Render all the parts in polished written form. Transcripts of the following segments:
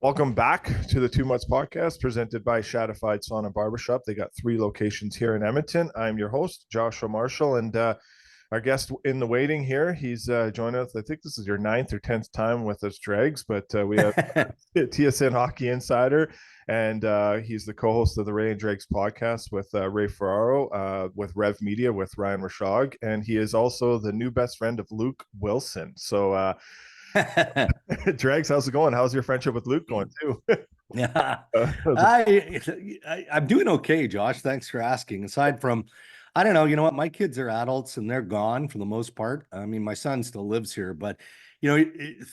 Welcome back to the 2 Months Podcast presented by Shadified Sauna Barbershop. They got 3 locations here in Edmonton. I'm your host, Joshua Marshall, and our guest in the waiting here. He's joined us. I think this is your ninth or 10th time with us, Dregs, but we have TSN Hockey Insider, and he's the co-host of the Ray and Dregs podcast with Ray Ferraro, with Rev Media with Ryan Rashog, and he is also the new best friend of Luke Wilson. So, Dregs, how's it going? How's your friendship with Luke going too? Yeah, I'm doing okay, Josh. Thanks for asking. Aside from, I don't know, you know what? My kids are adults and they're gone for the most part. I mean, my son still lives here, but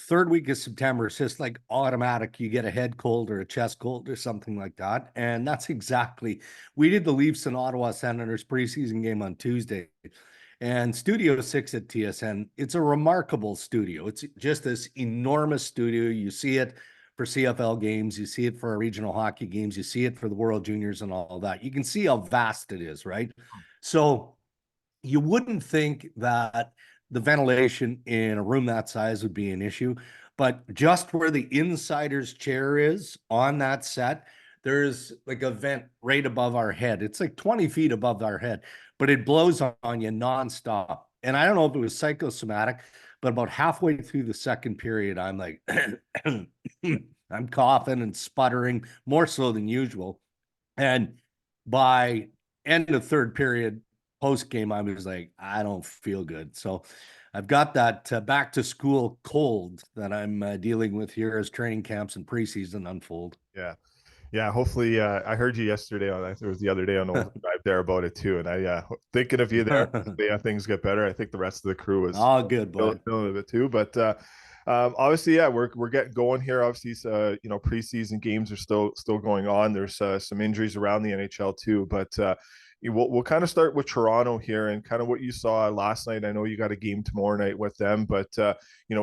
third week of September, it's just like automatic. You get a head cold or a chest cold or something like that, and that's exactly. We did the Leafs and Ottawa Senators preseason game on Tuesday. And Studio 6 at TSN, it's a remarkable studio. It's just this enormous studio. You see it for CFL games, you see it for regional hockey games, you see it for the World Juniors and all that. You can see how vast it is, right? So you wouldn't think that the ventilation in a room that size would be an issue, but just where the insider's chair is on that set, there's like a vent right above our head. It's like 20 feet above our head, but it blows on you nonstop. And I don't know if it was psychosomatic, but about halfway through the second period, I'm like, I'm coughing and sputtering more so than usual. And by end of third period, post game, I was like, I don't feel good. So I've got that back to school cold that I'm dealing with here as training camps and preseason unfold. Yeah. Yeah, hopefully, I heard you yesterday on, I think it was the other day on Overdrive there about it too. And thinking of you there, yeah, things get better. I think the rest of the crew was All good, bud. feeling it too. But obviously, yeah, we're getting going here. Obviously, preseason games are still going on. There's some injuries around the NHL too. But we'll kind of start with Toronto here and kind of what you saw last night. I know you got a game tomorrow night with them, but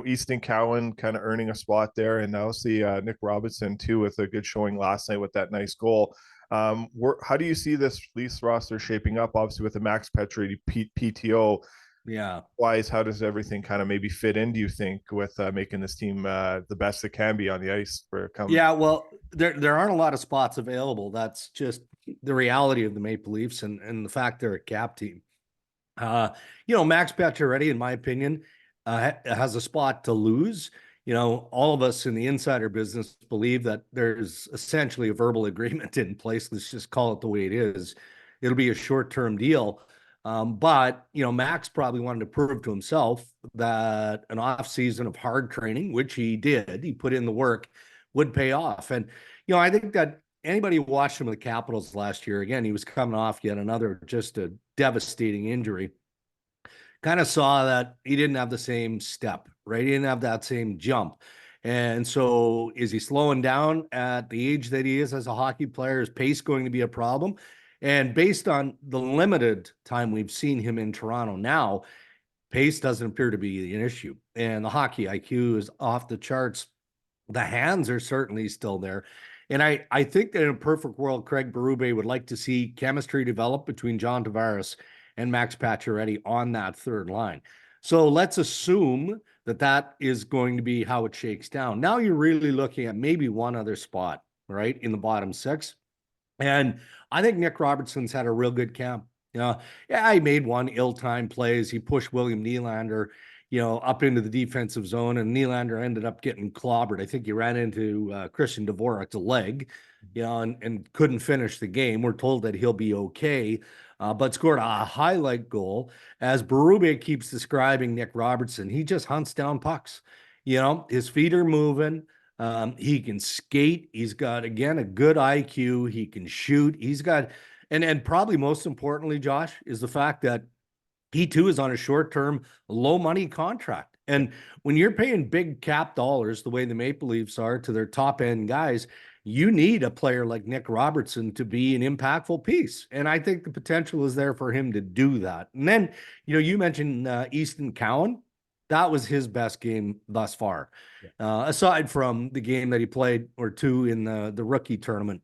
Easton Cowan kind of earning a spot there, and now see Nick Robinson too with a good showing last night with that nice goal. How do you see this Leafs roster shaping up? Obviously, with the Max Petrie PTO Yeah. wise, how does everything kind of maybe fit in? Do you think with making this team the best it can be on the ice for come? Yeah, well, there aren't a lot of spots available. That's just the reality of the Maple Leafs and the fact they're a cap team. Max Pacioretty, in my opinion, has a spot to lose. All of us in the insider business believe that there's essentially a verbal agreement in place. Let's just call it the way it is. It'll be a short-term deal. But Max probably wanted to prove to himself that an off season of hard training, which he did, he put in the work, would pay off. And I think that anybody who watched him with the Capitals last year, again, he was coming off yet another just a devastating injury. Kind of saw that he didn't have the same step, right? He didn't have that same jump. And so is he slowing down at the age that he is as a hockey player? Is pace going to be a problem? And based on the limited time we've seen him in Toronto now, pace doesn't appear to be an issue. And the hockey IQ is off the charts. The hands are certainly still there. And I think that in a perfect world, Craig Berube would like to see chemistry develop between John Tavares and Max Pacioretty on that third line. So let's assume that that is going to be how it shakes down. Now you're really looking at maybe one other spot, right, in the bottom six. And I think Nick Robertson's had a real good camp. Yeah, he made one ill-timed plays. He pushed William Nylander, up into the defensive zone, and Nylander ended up getting clobbered. I think he ran into Christian Dvorak's leg, and couldn't finish the game. We're told that he'll be okay, but scored a highlight goal. As Berube keeps describing Nick Robertson, he just hunts down pucks. His feet are moving. He can skate. He's got, again, a good IQ. He can shoot. He's got, and probably most importantly, Josh, is the fact that he too is on a short-term, low-money contract. And when you're paying big cap dollars the way the Maple Leafs are to their top-end guys, you need a player like Nick Robertson to be an impactful piece. And I think the potential is there for him to do that. And then, you mentioned Easton Cowan. That was his best game thus far, aside from the game that he played or two in the rookie tournament.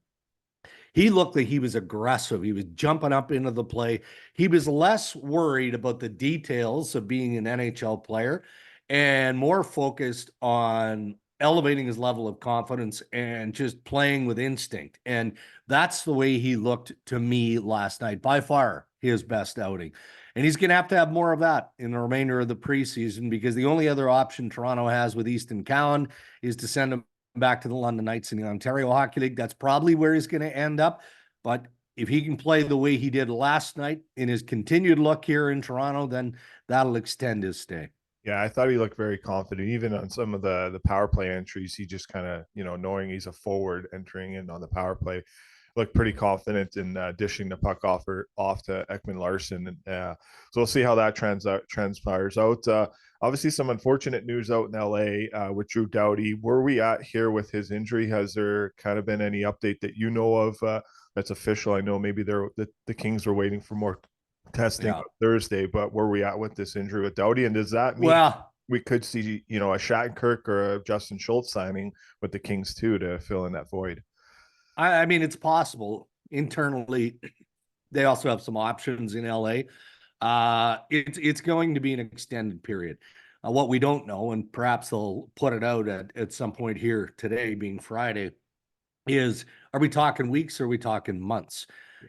He looked like he was aggressive. He was jumping up into the play. He was less worried about the details of being an NHL player and more focused on elevating his level of confidence and just playing with instinct. And that's the way he looked to me last night, by far his best outing. And he's going to have more of that in the remainder of the preseason, because the only other option Toronto has with Easton Cowan is to send him back to the London Knights in the Ontario Hockey League. That's probably where he's going to end up. But if he can play the way he did last night in his continued look here in Toronto, then that'll extend his stay. Yeah, I thought he looked very confident, even on some of the power play entries. He just kind of, knowing he's a forward entering in on the power play, looked pretty confident in dishing the puck off to Ekman Larson. And so we'll see how that transpires out. Obviously, some unfortunate news out in LA with Drew Doughty. Where are we at here with his injury? Has there kind of been any update that you know of that's official? I know maybe the Kings were waiting for more testing on Thursday, but where are we at with this injury with Doughty? And does that mean we could see, a Shattenkirk or a Justin Schultz signing with the Kings too to fill in that void? I mean, it's possible. Internally, they also have some options in LA. It's going to be an extended period. What we don't know, and perhaps they'll put it out at some point here today, being Friday, is, are we talking weeks or are we talking months?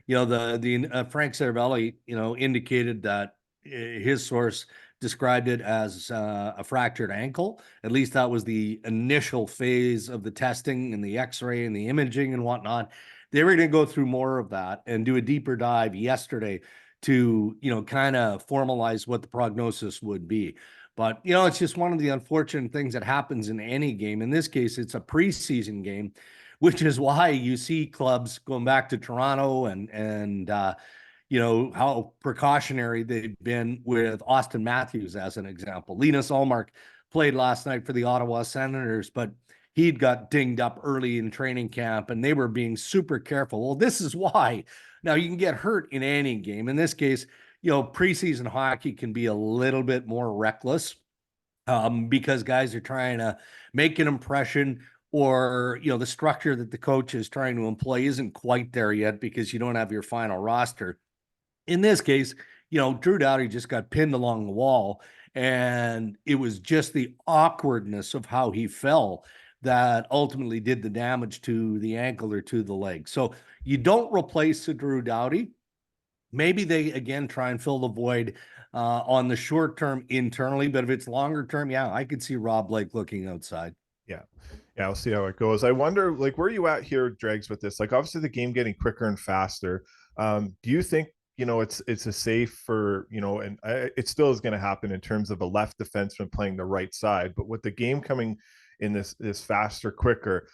The Frank Cervelli, indicated that his source described it as a fractured ankle. At least that was the initial phase of the testing and the X-ray and the imaging and whatnot. They were going to go through more of that and do a deeper dive yesterday to, kind of formalize what the prognosis would be. But, it's just one of the unfortunate things that happens in any game. In this case, it's a preseason game, which is why you see clubs going back to Toronto and how precautionary they've been with Austin Matthews, as an example. Linus Ullmark played last night for the Ottawa Senators, but he'd got dinged up early in training camp, and they were being super careful. Well, this is why. Now, you can get hurt in any game. In this case, preseason hockey can be a little bit more reckless because guys are trying to make an impression, or, the structure that the coach is trying to employ isn't quite there yet because you don't have your final roster. In this case, Drew Doughty just got pinned along the wall, and it was just the awkwardness of how he fell that ultimately did the damage to the ankle or to the leg. So you don't replace the Drew Doughty. Maybe they, again, try and fill the void on the short term internally, but if it's longer term, I could see Rob Blake looking outside. Yeah. I'll see how it goes. I wonder, where are you at here, Dregs, with this? Obviously the game getting quicker and faster. Do you think, it's a safe for, it still is going to happen in terms of a left defenseman playing the right side, but with the game coming in this faster, quicker,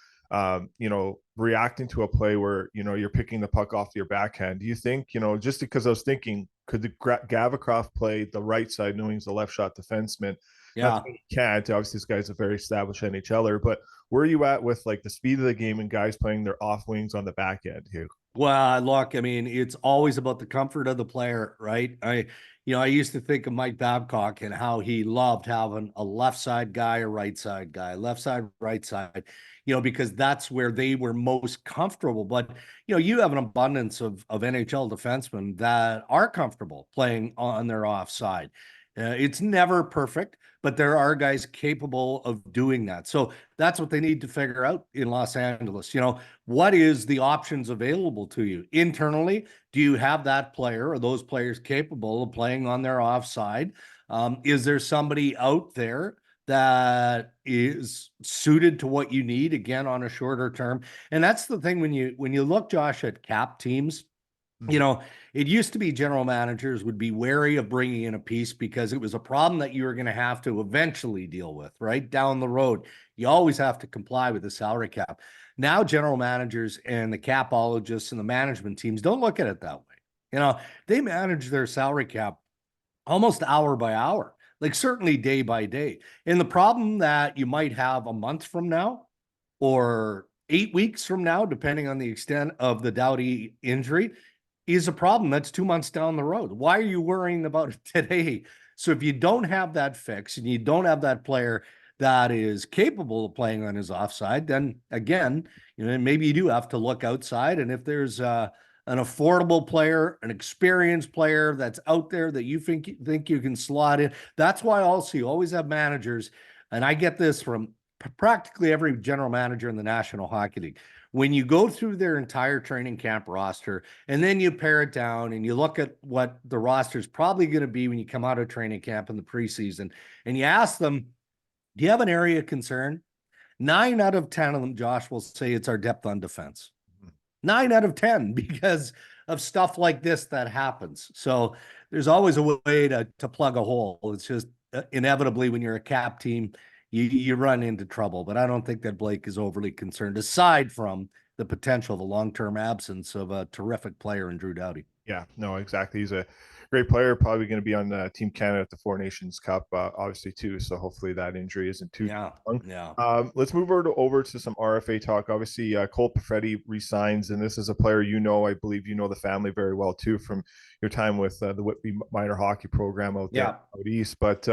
reacting to a play where, you're picking the puck off your backhand, do you think, just because I was thinking, could the Gavrikov play the right side knowing he's a left shot defenseman? Yeah. He can't. Obviously, this guy's a very established NHLer, but where are you at with the speed of the game and guys playing their off wings on the back end here? Well, look, I mean, it's always about the comfort of the player, right? I used to think of Mike Babcock and how he loved having a left side guy, a right side guy, left side, right side, because that's where they were most comfortable. But, you have an abundance of NHL defensemen that are comfortable playing on their offside. It's never perfect, but there are guys capable of doing that. So that's what they need to figure out in Los Angeles. What is the options available to you internally? Do you have that player or those players capable of playing on their offside? Is there somebody out there that is suited to what you need, again, on a shorter term? And that's the thing when you look, Josh, at cap teams. It used to be general managers would be wary of bringing in a piece because it was a problem that you were going to have to eventually deal with, right? Down the road. You always have to comply with the salary cap. Now, general managers and the capologists and the management teams don't look at it that way. They manage their salary cap almost hour by hour, certainly day by day. And the problem that you might have a month from now or 8 weeks from now, depending on the extent of the Doughty injury, is a problem that's 2 months down the road. Why are you worrying about it today? So if you don't have that fix and you don't have that player that is capable of playing on his offside, then again, maybe you do have to look outside. And if there's an affordable player, an experienced player that's out there that you think you can slot in, that's why also you always have managers. And I get this from practically every general manager in the National Hockey League. When you go through their entire training camp roster and then you pare it down and you look at what the roster is probably going to be when you come out of training camp in the preseason, and you ask them, do you have an area of concern? 9 out of 10 of them, Josh, will say it's our depth on defense. 9 out of 10 because of stuff like this that happens. So there's always a way to plug a hole. It's just inevitably when you're a cap team, you run into trouble. But I don't think that Blake is overly concerned, aside from the potential, the long-term absence of a terrific player in Drew Doughty. Yeah, no, exactly. He's a great player, probably going to be on Team Canada at the Four Nations Cup, obviously, too. So hopefully that injury isn't too long. Yeah. Let's move over to some RFA talk. Obviously, Cole Perfetti resigns, and this is a player I believe you know the family very well, too, from your time with the Whitby Minor Hockey program out there out east. But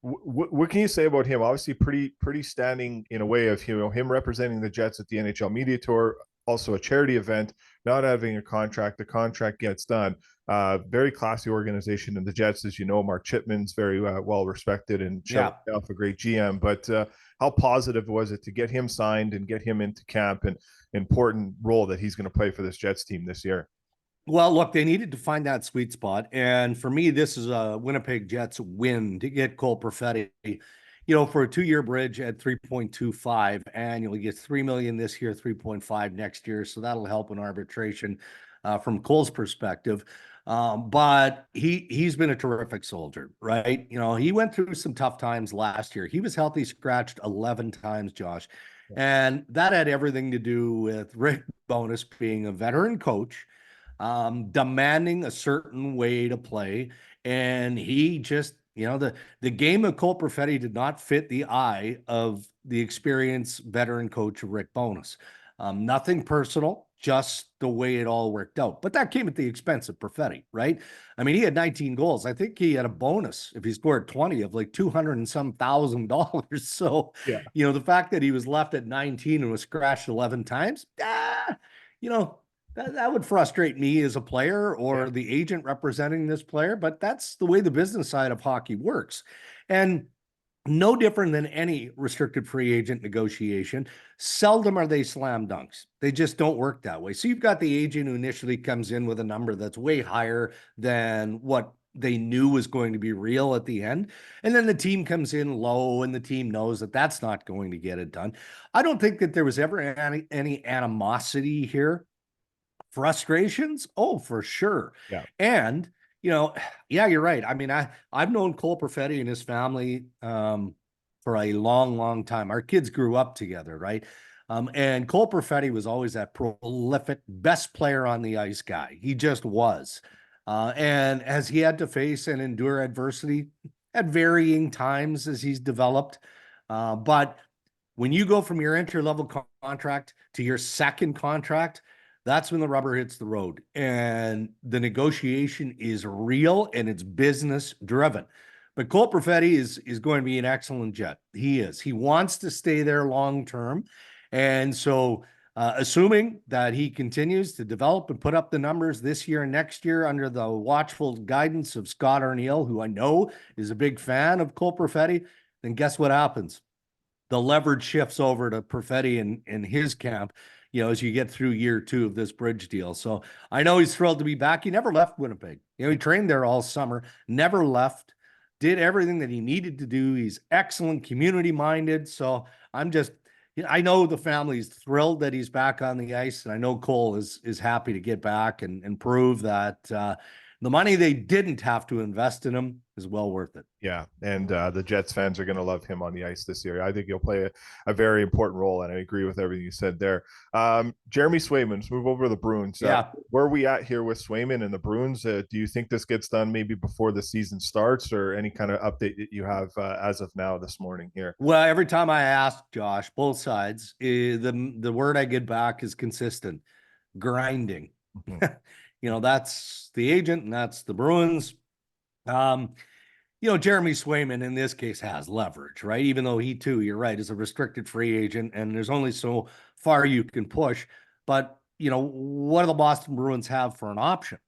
what can you say about him? Obviously, pretty standing in a way of him representing the Jets at the NHL Media Tour, also a charity event, not having a contract. The contract gets done. Very classy organization. And the Jets, as you know, Mark Chipman's very well respected and showed himself a great GM. But how positive was it to get him signed and get him into camp, and important role that he's going to play for this Jets team this year? Well, look, they needed to find that sweet spot. And for me, this is a Winnipeg Jets win to get Cole Perfetti. For a 2-year bridge at 3.25 annually, gets $3 million this year, 3.5 next year. So that'll help in arbitration from Cole's perspective. But he's been a terrific soldier, right? He went through some tough times last year. He was healthy scratched 11 times, Josh. And that had everything to do with Rick Bowness being a veteran coach, demanding a certain way to play. And he just, the game of Cole Perfetti did not fit the eye of the experienced veteran coach of Rick Bowness. Nothing personal, just the way it all worked out. But that came at the expense of Perfetti, right? I mean, he had 19 goals. I think he had a bonus if he scored 20 of like $200 and some $1,000. So, the fact that he was left at 19 and was scratched 11 times, that would frustrate me as a player or the agent representing this player, but that's the way the business side of hockey works. And no different than any restricted free agent negotiation, seldom are they slam dunks. They just don't work that way. So you've got the agent who initially comes in with a number that's way higher than what they knew was going to be real at the end. And then the team comes in low and the team knows that that's not going to get it done. I don't think that there was ever any animosity here. Frustrations? Oh, for sure. Yeah. And, you're right. I mean, I've known Cole Perfetti and his family for a long, long time. Our kids grew up together, right? And Cole Perfetti was always that prolific, best player on the ice guy. He just was. And as he had to face and endure adversity at varying times as he's developed. But when you go from your entry-level contract to your second contract, that's when the rubber hits the road, and the negotiation is real and it's business driven. But Cole Perfetti is going to be an excellent Jet. He is. He wants to stay there long term. And so assuming that he continues to develop and put up the numbers this year and next year under the watchful guidance of Scott Arniel, who I know is a big fan of Cole Perfetti, then guess what happens? The leverage shifts over to Perfetti in his camp, as you get through year 2 of this bridge deal. So I know he's thrilled to be back. He never left Winnipeg. He trained there all summer, never left, did everything that he needed to do. He's excellent, community minded. So I know the family's thrilled that he's back on the ice. And I know Cole is happy to get back and prove that the money they didn't have to invest in him is well worth it. Yeah, and the Jets fans are going to love him on the ice this year. I think he'll play a very important role, and I agree with everything you said there. Jeremy Swayman, let's move over to the Bruins. Where are we at here with Swayman and the Bruins? Do you think this gets done maybe before the season starts, or any kind of update that you have as of now this morning here? Well, every time I ask Josh, both sides, the word I get back is consistent: grinding. That's the agent and that's the Bruins. Jeremy Swayman in this case has leverage, right? Even though he too, you're right, is a restricted free agent and there's only so far you can push. But, what do the Boston Bruins have for an option?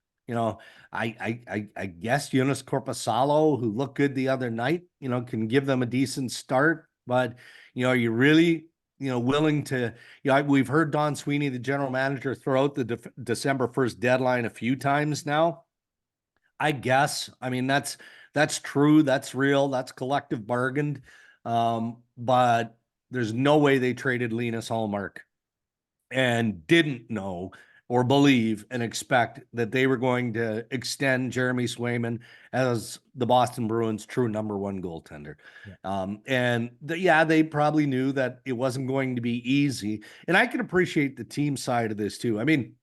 I guess Jonas Korpisalo, who looked good the other night, can give them a decent start. But, Are you really, willing to, we've heard Don Sweeney, the general manager, throw out the December 1st deadline a few times now. I guess. I mean, that's true. That's real. That's collective bargained. But there's no way they traded Linus Hallmark and didn't know or believe and expect that they were going to extend Jeremy Swayman as the Boston Bruins' true number one goaltender. And they probably knew that it wasn't going to be easy. And I can appreciate the team side of this too. I mean,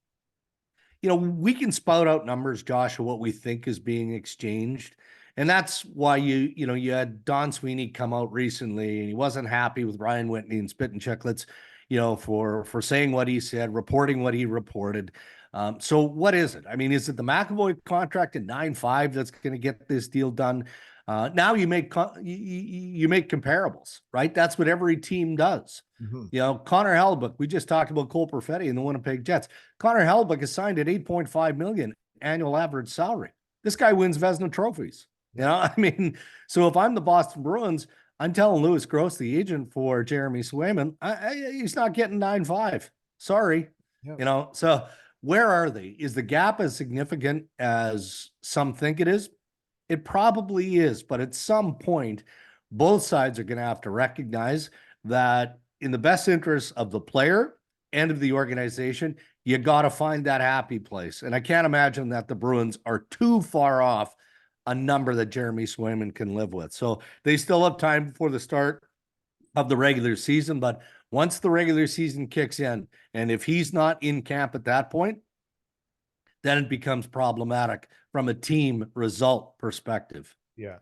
we can spout out numbers, Josh, of what we think is being exchanged. And that's why you had Don Sweeney come out recently and he wasn't happy with Ryan Whitney and Spittin' Chicklets, for saying what he said, reporting what he reported. So what is it? I mean, is it the McAvoy contract at 9.5 that's going to get this deal done? Now you make comparables, right? That's what every team does. Connor Hellebuyck, we just talked about Cole Perfetti and the Winnipeg Jets. Connor Hellebuyck is signed at $8.5 million annual average salary. This guy wins Vezina trophies. I mean, so if I'm the Boston Bruins, I'm telling Louis Gross, the agent for Jeremy Swayman, he's not getting 9.5. Sorry. So where are they? Is the gap as significant as some think it is? It probably is, but at some point, both sides are going to have to recognize that in the best interest of the player and of the organization, you got to find that happy place. And I can't imagine that the Bruins are too far off a number that Jeremy Swayman can live with. So they still have time before the start of the regular season, but once the regular season kicks in, and if he's not in camp at that point, then it becomes problematic from a team result perspective. Yeah.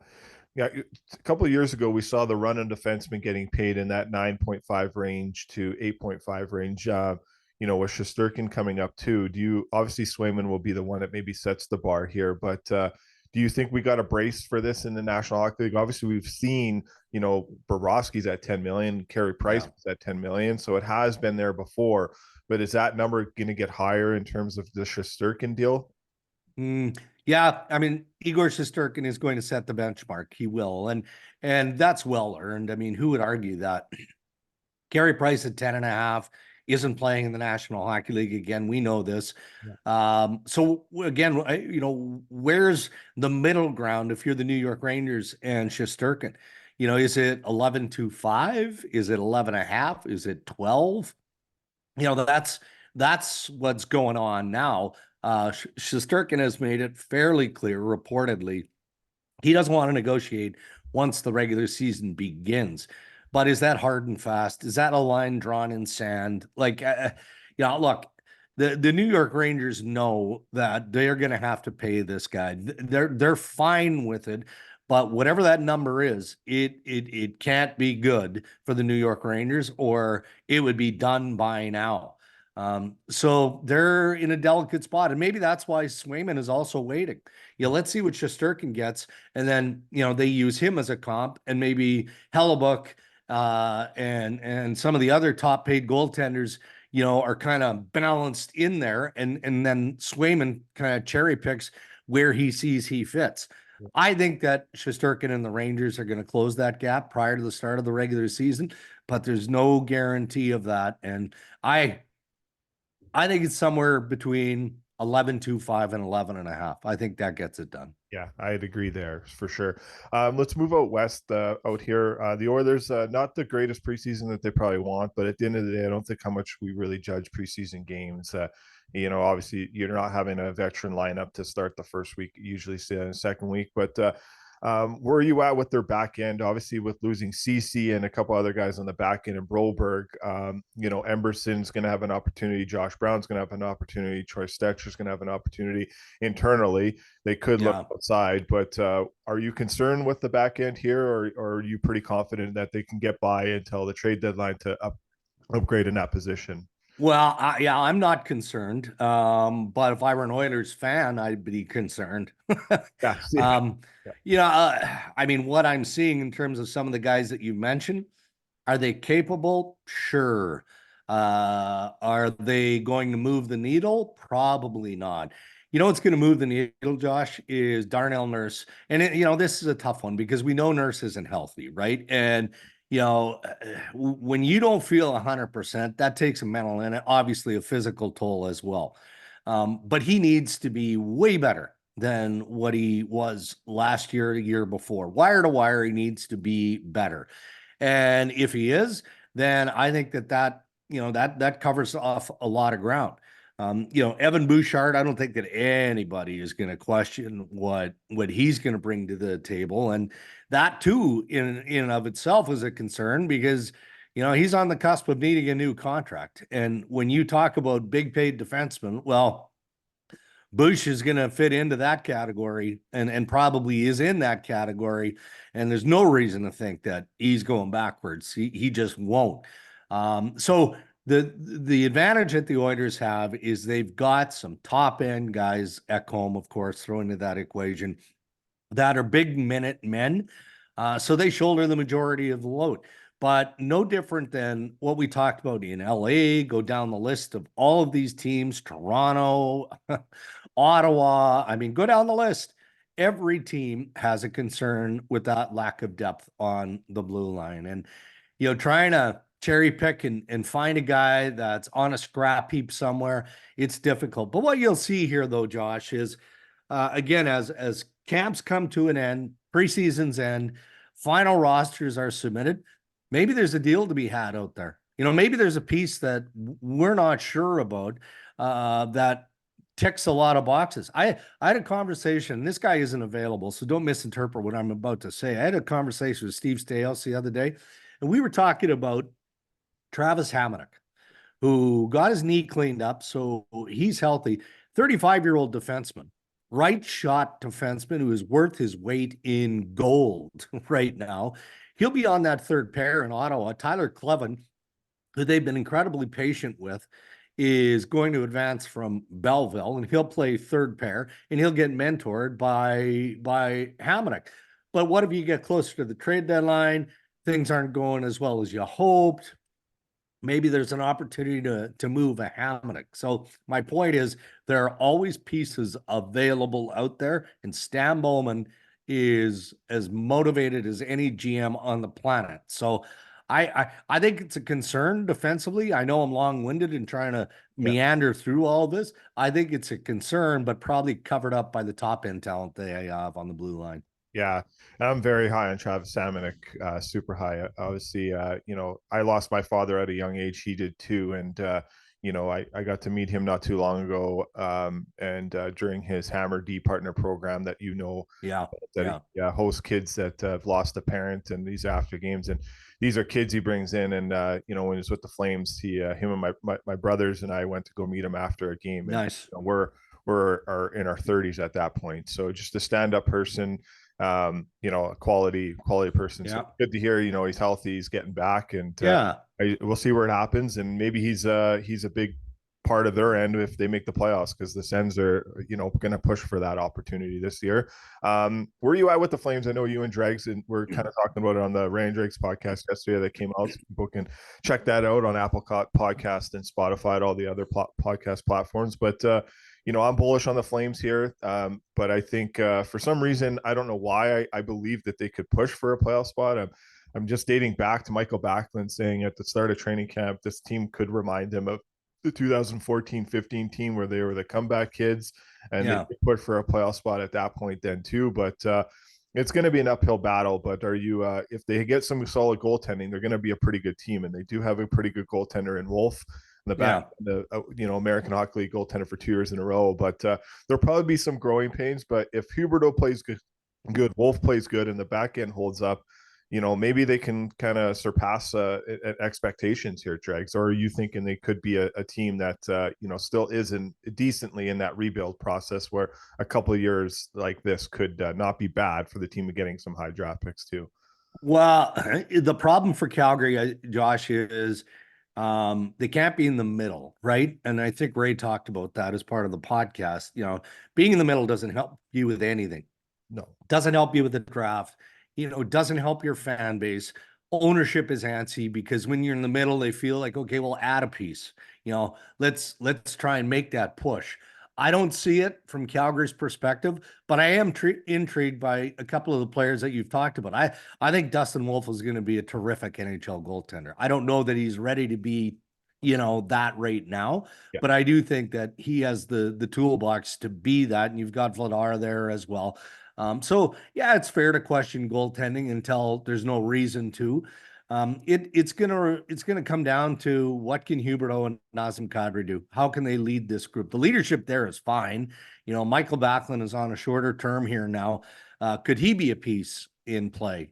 A couple of years ago, we saw the run-in defenseman getting paid in that 9.5 range to 8.5 range. With Shesterkin coming up too, obviously Swayman will be the one that maybe sets the bar here, but do you think we got a brace for this in the National Hockey League? Obviously, we've seen, Bobrovsky's at 10 million, Carey Price was at 10 million, so it has been there before. But is that number going to get higher in terms of the Shesterkin deal? Yeah, I mean, Igor Shesterkin is going to set the benchmark. He will, and that's well earned. I mean, who would argue that? Carey Price at 10.5 isn't playing in the National Hockey League again. We know this. So again, where's the middle ground if you're the New York Rangers and Shesterkin? Is it 11.25? Is it 11.5? Is it 12? That's what's going on now. Shesterkin has made it fairly clear, reportedly, he doesn't want to negotiate once the regular season begins. But is that hard and fast? Is that a line drawn in sand? Look, the New York Rangers know that they're going to have to pay this guy. They're fine with it, but whatever that number is, it can't be good for the New York Rangers, or it would be done by now. So they're in a delicate spot, and maybe that's why Swayman is also waiting. Let's see what Shesterkin gets, and then they use him as a comp, and maybe Hellebuyck and some of the other top paid goaltenders are kind of balanced in there, and then Swayman kind of cherry picks where he sees he fits. I think that Shesterkin and the Rangers are going to close that gap prior to the start of the regular season, but there's no guarantee of that, and I think it's somewhere between 11.25 and 11.5. I think that gets it done. Yeah, I'd agree there for sure. Let's move out west out here. The Oilers, not the greatest preseason that they probably want, but at the end of the day, I don't think how much we really judge preseason games. Obviously you're not having a veteran lineup to start the first week, usually say in the second week, but where are you at with their back end? Obviously, with losing CC and a couple other guys on the back end, and Broberg, Emberson's going to have an opportunity. Josh Brown's going to have an opportunity. Troy Stetcher's going to have an opportunity internally. They could look outside, but are you concerned with the back end here, or are you pretty confident that they can get by until the trade deadline to upgrade in that position? Well, I'm not concerned. But if I were an Oilers fan, I'd be concerned. I mean, what I'm seeing in terms of some of the guys that you mentioned, are they capable? Sure. Are they going to move the needle? Probably not. What's going to move the needle, Josh, is Darnell Nurse. And, this is a tough one because we know Nurse isn't healthy, right? And when you don't feel 100%, that takes a mental and obviously a physical toll as well. But he needs to be way better than what he was last year, the year before. Wire to wire, he needs to be better. And if he is, then I think that covers off a lot of ground. Evan Bouchard, I don't think that anybody is going to question what he's going to bring to the table, and that too, in and of itself, is a concern because he's on the cusp of needing a new contract. And when you talk about big paid defensemen, well, Bush is going to fit into that category and probably is in that category. And there's no reason to think that he's going backwards. He just won't. So the advantage that the Oilers have is they've got some top end guys, Ekholm, of course, throw into that equation, that are big minute men. So they shoulder the majority of the load. But no different than what we talked about in LA, go down the list of all of these teams, Toronto, Ottawa. I mean, go down the list. Every team has a concern with that lack of depth on the blue line. And, trying to cherry pick and find a guy that's on a scrap heap somewhere, it's difficult. But what you'll see here, though, Josh, is again, as camps come to an end, preseasons end, final rosters are submitted, maybe there's a deal to be had out there. Maybe there's a piece that we're not sure about that ticks a lot of boxes. I had a conversation, this guy isn't available, so don't misinterpret what I'm about to say. I had a conversation with Steve Staios the other day, and we were talking about Travis Hamonic, who got his knee cleaned up, so he's healthy. 35-year-old defenseman, right shot defenseman who is worth his weight in gold right now. He'll be on that third pair in Ottawa. Tyler Cleven, who they've been incredibly patient with, is going to advance from Belleville, and he'll play third pair, and he'll get mentored by Hamonic. But what if you get closer to the trade deadline? Things aren't going as well as you hoped. Maybe there's an opportunity to move a Hamonic. So my point is there are always pieces available out there, and Stan Bowman is as motivated as any GM on the planet. So I think it's a concern defensively. I know I'm long-winded in trying to meander through all this. I think it's a concern, but probably covered up by the top end talent they have on the blue line. Yeah, I'm very high on Travis Hamonic, super high. Obviously, I lost my father at a young age. He did too, and I got to meet him not too long ago, and during his Hammer D partner program that he hosts kids that have lost a parent, and these after games, and these are kids he brings in, and when he's with the Flames, him and my brothers and I went to go meet him after a game. And, nice. We're in our 30s at that point, so just a stand-up person. A quality person. So good to hear, he's healthy, he's getting back, and we'll see where it happens. And maybe he's a big part of their end if they make the playoffs, because the Sens are, going to push for that opportunity this year. Where are you at with the Flames? I know you and Dregs, and we're kind of talking about it on the Ray and Dregs podcast yesterday that came out. So people can check that out on Apple Podcast and Spotify and all the other podcast platforms. But I'm bullish on the Flames here, but I think for some reason, I don't know why, I believe that they could push for a playoff spot. I'm just dating back to Michael Backlund saying at the start of training camp, this team could remind him of the 2014-15 team where they were the comeback kids, and they could push for a playoff spot at that point then too. But it's going to be an uphill battle. But if they get some solid goaltending, they're going to be a pretty good team, and they do have a pretty good goaltender in Wolf. In the back, the American Hockey League goaltender for 2 years in a row. But there'll probably be some growing pains. But if Huberdeau plays good, Wolf plays good, and the back end holds up, maybe they can kind of surpass expectations here, Dregs. Or are you thinking they could be a team that still isn't decently in that rebuild process, where a couple of years like this could not be bad for the team of getting some high draft picks too? Well, the problem for Calgary, Josh, is they can't be in the middle, right? And I think Ray talked about that as part of the podcast. Being in the middle doesn't help you with anything. No, doesn't help you with the draft. Doesn't help your fan base. Ownership is antsy because when you're in the middle, they feel like, okay, we'll add a piece. Let's try and make that push. I don't see it from Calgary's perspective, but I am intrigued by a couple of the players that you've talked about. I think Dustin Wolf is going to be a terrific NHL goaltender. I don't know that he's ready to be, that right now, Yeah. but I do think that he has the toolbox to be that, and you've got Vladar there as well. So yeah, it's fair to question goaltending until there's no reason to. It's gonna come down to what can Huberdeau and Nazem Kadri do? How can they lead this group? The leadership there is fine. Michael Backlund is on a shorter term here now. Could he be a piece in play?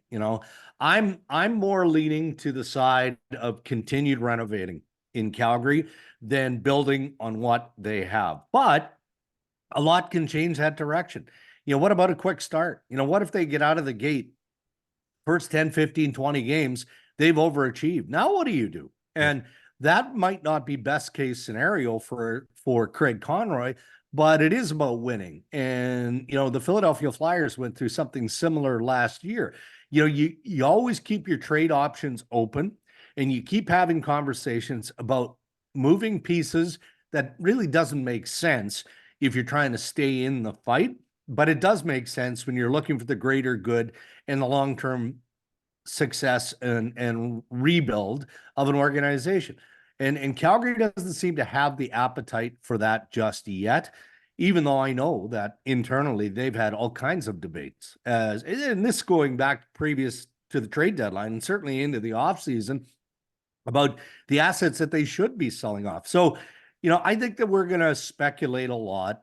I'm more leaning to the side of continued renovating in Calgary than building on what they have. But a lot can change that direction. What about a quick start? What if they get out of the gate first 10, 15, 20 games, they've overachieved. Now what do you do? And that might not be best case scenario for Craig Conroy, but it is about winning. And the Philadelphia Flyers went through something similar last year. You always keep your trade options open, and you keep having conversations about moving pieces that really doesn't make sense if you're trying to stay in the fight. But it does make sense when you're looking for the greater good and the long-term success and rebuild of an organization. And Calgary doesn't seem to have the appetite for that just yet, even though I know that internally they've had all kinds of debates. And this going back previous to the trade deadline and certainly into the offseason about the assets that they should be selling off. So, I think that we're going to speculate a lot,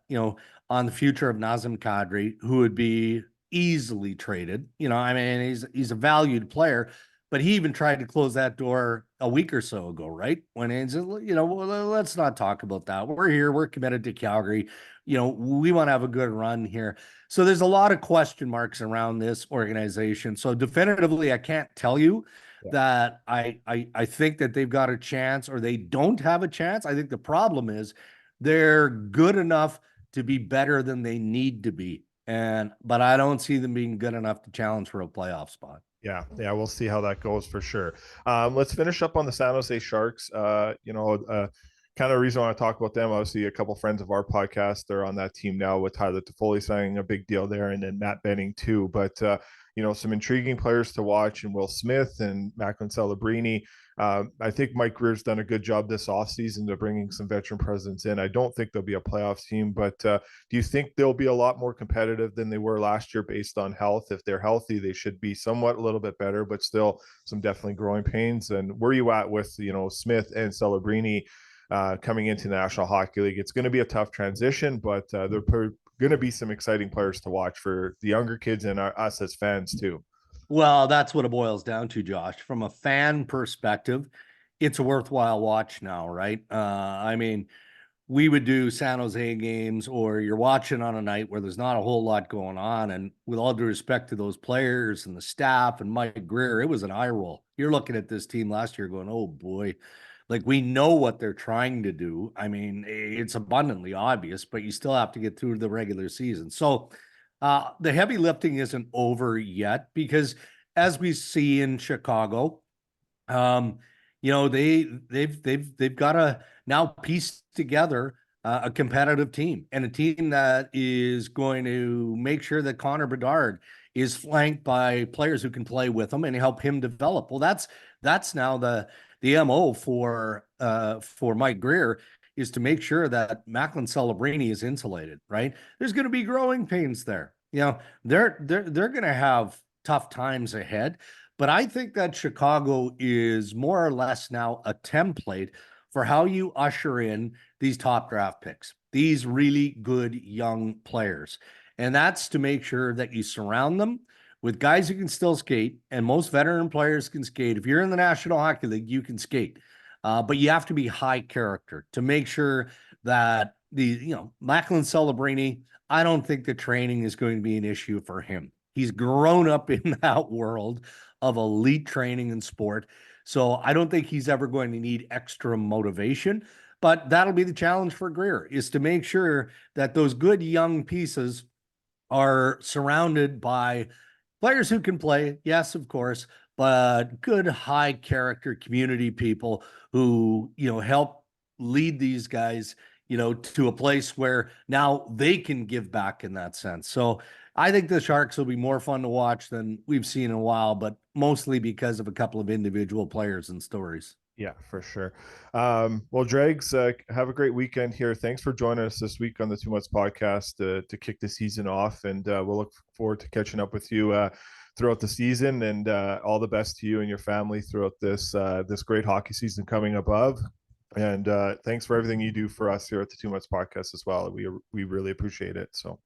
on the future of Nazem Kadri, who would be easily traded. He's a valued player, but he even tried to close that door a week or so ago, right? When he's, well, let's not talk about that. We're here. We're committed to Calgary. We want to have a good run here. So there's a lot of question marks around this organization. So definitively, I can't tell you that I think that they've got a chance or they don't have a chance. I think the problem is they're good enough to be better than they need to be. But I don't see them being good enough to challenge for a playoff spot. Yeah, we'll see how that goes for sure. Let's finish up on the San Jose Sharks. Kind of reason I want to talk about them. Obviously, a couple friends of our podcast, they're on that team now with Tyler Toffoli signing a big deal there, and then Matt Benning too. But some intriguing players to watch, and Will Smith and Macklin Celebrini. I think Mike Greer's done a good job this offseason to bringing some veteran presence in. I don't think they'll be a playoffs team, but do you think they'll be a lot more competitive than they were last year based on health? If they're healthy, they should be somewhat a little bit better, but still some definitely growing pains. And where are you at with, Smith and Celebrini coming into the National Hockey League? It's going to be a tough transition, but they're going to be some exciting players to watch for the younger kids and us as fans too. Well, that's what it boils down to, Josh. From a fan perspective, it's a worthwhile watch now, right? We would do San Jose games, or you're watching on a night where there's not a whole lot going on. And with all due respect to those players and the staff and Mike Greer, it was an eye roll. You're looking at this team last year going, oh boy, like we know what they're trying to do. It's abundantly obvious, but you still have to get through the regular season. So the heavy lifting isn't over yet because as we see in Chicago, they've got to now piece together a competitive team and a team that is going to make sure that Connor Bedard is flanked by players who can play with him and help him develop. Well, that's now the MO for Mike Greer is to make sure that Macklin Celebrini is insulated, right? There's going to be growing pains there. They're going to have tough times ahead, but I think that Chicago is more or less now a template for how you usher in these top draft picks, these really good young players. And that's to make sure that you surround them with guys who can still skate, and most veteran players can skate. If you're in the National Hockey League, you can skate. But you have to be high character to make sure that Macklin Celebrini, I don't think the training is going to be an issue for him. He's grown up in that world of elite training and sport. So I don't think he's ever going to need extra motivation, but that'll be the challenge for Greer, is to make sure that those good young pieces are surrounded by players who can play. Yes, of course, but good high character community people who, help lead these guys to a place where now they can give back in that sense. So I think the Sharks will be more fun to watch than we've seen in a while, but mostly because of a couple of individual players and stories. Yeah, for sure. Well, Dregs, have a great weekend here. Thanks for joining us this week on the Too Much Podcast to kick the season off, and we'll look forward to catching up with you throughout the season. And all the best to you and your family throughout this great hockey season coming above. And thanks for everything you do for us here at the Too Much Podcast as well. We really appreciate it. So.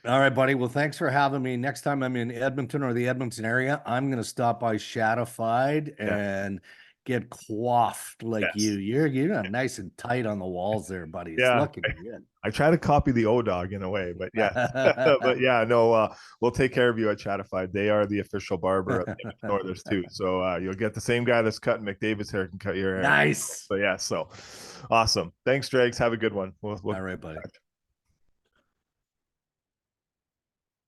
All right, buddy. Well, thanks for having me. Next time I'm in Edmonton or the Edmonton area, I'm going to stop by Shadified and get coiffed like Yes. You're nice and tight on the walls there, buddy. It's Yeah. looking good. I try to copy the O-Dog in a way, but yeah. But yeah, no, we'll take care of you at Shadified. They are the official barber of the Northers too. So you'll get the same guy that's cutting McDavid's hair can cut your hair. Nice. So yeah, so awesome. Thanks, Dregs. Have a good one. All right, buddy.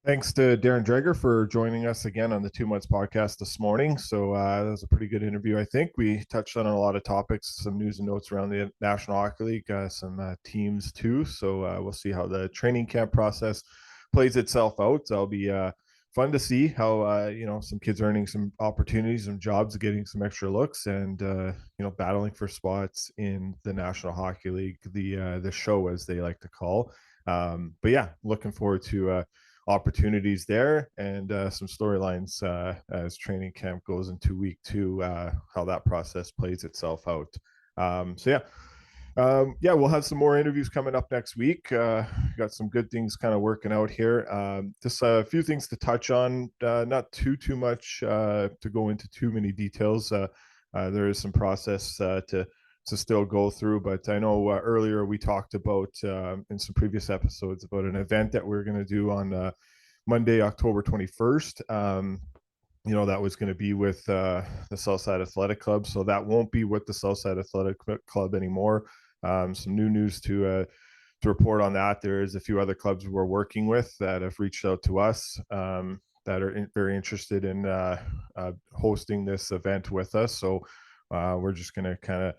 Thanks to Darren Dreger for joining us again on the 2 Months Podcast this morning. So that was a pretty good interview. I think we touched on a lot of topics, some news and notes around the National Hockey League, some teams too. So we'll see how the training camp process plays itself out. It'll be fun to see how some kids earning some opportunities, some jobs, getting some extra looks, and battling for spots in the National Hockey League, the show as they like to call. But yeah, looking forward to opportunities there and some storylines as training camp goes into week 2, how that process plays itself out. We'll have some more interviews coming up next week. Got some good things kind of working out here. Just a few things to touch on, not too much to go into too many details. There is some process to still go through, but I know earlier we talked about in some previous episodes about an event that we're going to do on Monday, October 21st. That was going to be with the Southside Athletic Club, so that won't be with the Southside Athletic Club anymore. Some new news to report on that. There is a few other clubs we're working with that have reached out to us that are very interested in hosting this event with us. So we're just going to kind of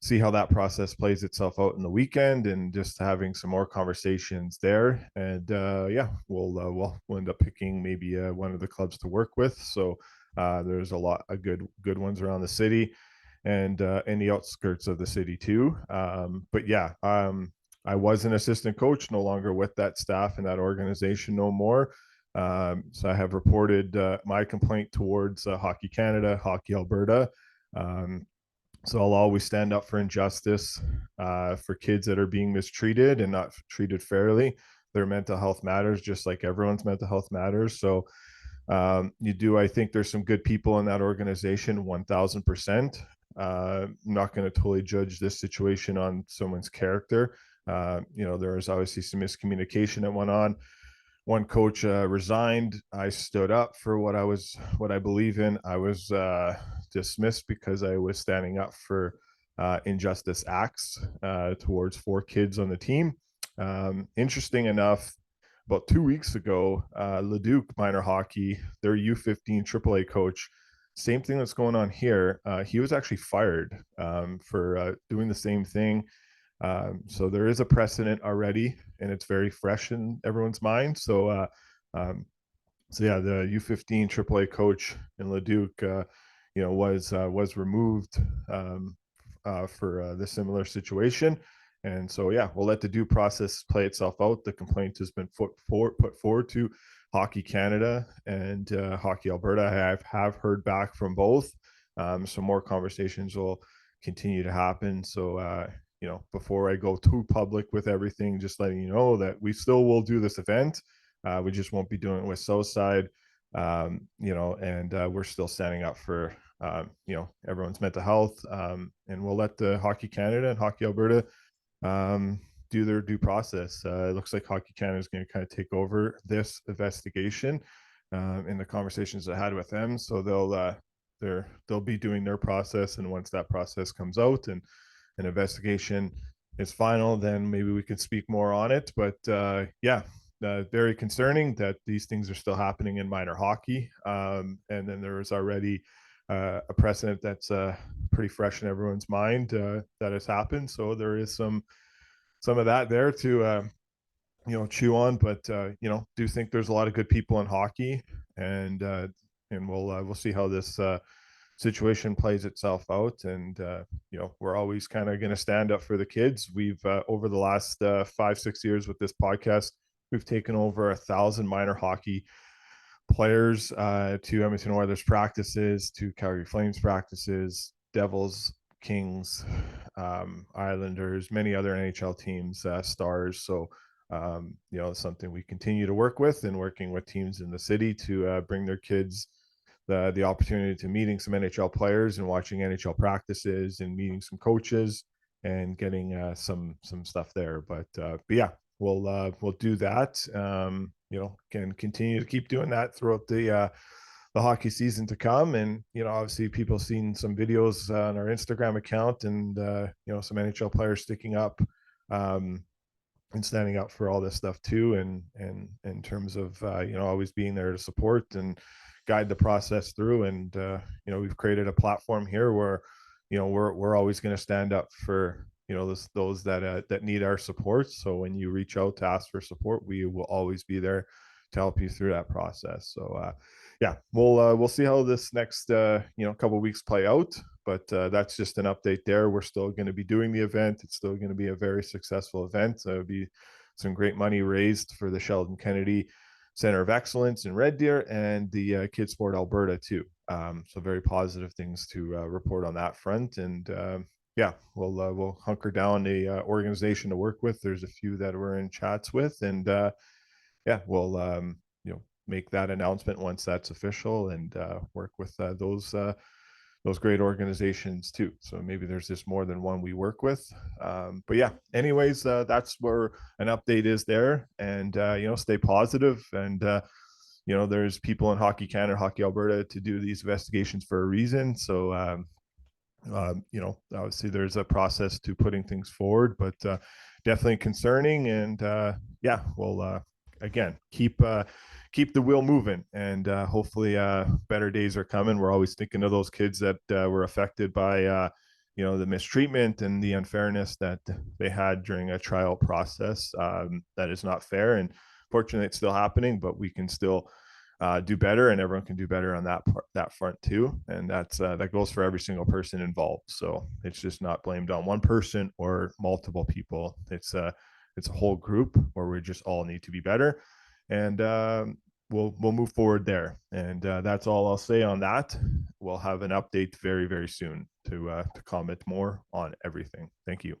see how that process plays itself out in the weekend and just having some more conversations there. And we'll end up picking maybe one of the clubs to work with. So there's a lot of good ones around the city and in the outskirts of the city too. I was an assistant coach, no longer with that staff and that organization no more. So I have reported my complaint towards Hockey Canada, Hockey Alberta. So I'll always stand up for injustice for kids that are being mistreated and not treated fairly. Their mental health matters, just like everyone's mental health matters. So I think there's some good people in that organization, 1000%. I'm not going to totally judge this situation on someone's character. There is obviously some miscommunication that went on. One coach resigned. I stood up for what I believe in. I was dismissed because I was standing up for injustice acts towards 4 kids on the team. Interesting enough, about 2 weeks ago, Leduc Minor Hockey, their U15 AAA coach, same thing that's going on here. He was actually fired for doing the same thing. So there is a precedent already, and it's very fresh in everyone's mind. The U15 AAA coach in Leduc, was removed for the similar situation. And so, we'll let the due process play itself out. The complaint has been put forward to Hockey Canada and Hockey Alberta. I have heard back from both. Some more conversations will continue to happen. So, before I go too public with everything, just letting you know that we still will do this event. We just won't be doing it with Southside, and we're still standing up for, everyone's mental health. And we'll let the Hockey Canada and Hockey Alberta do their due process. It looks like Hockey Canada is going to kind of take over this investigation in the conversations I had with them. So they'll be doing their process, and once that process comes out and an investigation is final, then maybe we can speak more on it. But very concerning that these things are still happening in minor hockey. And then there is already a precedent that's pretty fresh in everyone's mind that has happened. So there is some some of that there to chew on. But do think there's a lot of good people in hockey, and we'll see how this situation plays itself out. And we're always kind of going to stand up for the kids. We've over the last 5-6 years with this podcast, we've taken over 1,000 minor hockey players to Edmonton Oilers practices, to Calgary Flames practices, Devils, Kings, Islanders, many other NHL teams, Stars. So it's something we continue to work with, and working with teams in the city to bring their kids the opportunity to meeting some NHL players and watching NHL practices and meeting some coaches and getting some stuff there. But yeah, we'll do that. Can continue to keep doing that throughout the hockey season to come. And obviously people seen some videos on our Instagram account, and some NHL players sticking up and standing up for all this stuff too, and in terms of always being there to support and guide the process through. And we've created a platform here where we're always going to stand up for those that need our support. So when you reach out to ask for support, we will always be there to help you through that process. So yeah, we'll see how this next couple of weeks play out. But that's just an update there. We're still going to be doing the event. It's still going to be a very successful event. There'll be some great money raised for the Sheldon Kennedy Center of Excellence in Red Deer and the Kids Sport Alberta too. So very positive things to report on that front. And yeah, we'll hunker down a organization to work with. There's a few that we're in chats with, and yeah, we'll make that announcement once that's official, and work with those great organizations too. So maybe there's just more than one we work with. But yeah, anyways, that's where an update is there. And stay positive. And there's people in Hockey Canada, Hockey Alberta to do these investigations for a reason. So obviously there's a process to putting things forward, but definitely concerning. And yeah, we'll again keep the wheel moving, and hopefully better days are coming. We're always thinking of those kids that were affected by the mistreatment and the unfairness that they had during a trial process. That is not fair, and fortunately it's still happening, but we can still do better, and everyone can do better on that front too. And that goes for every single person involved. So it's just not blamed on one person or multiple people. It's a whole group where we just all need to be better. And we'll move forward there. And that's all I'll say on that. We'll have an update very, very soon to comment more on everything. Thank you.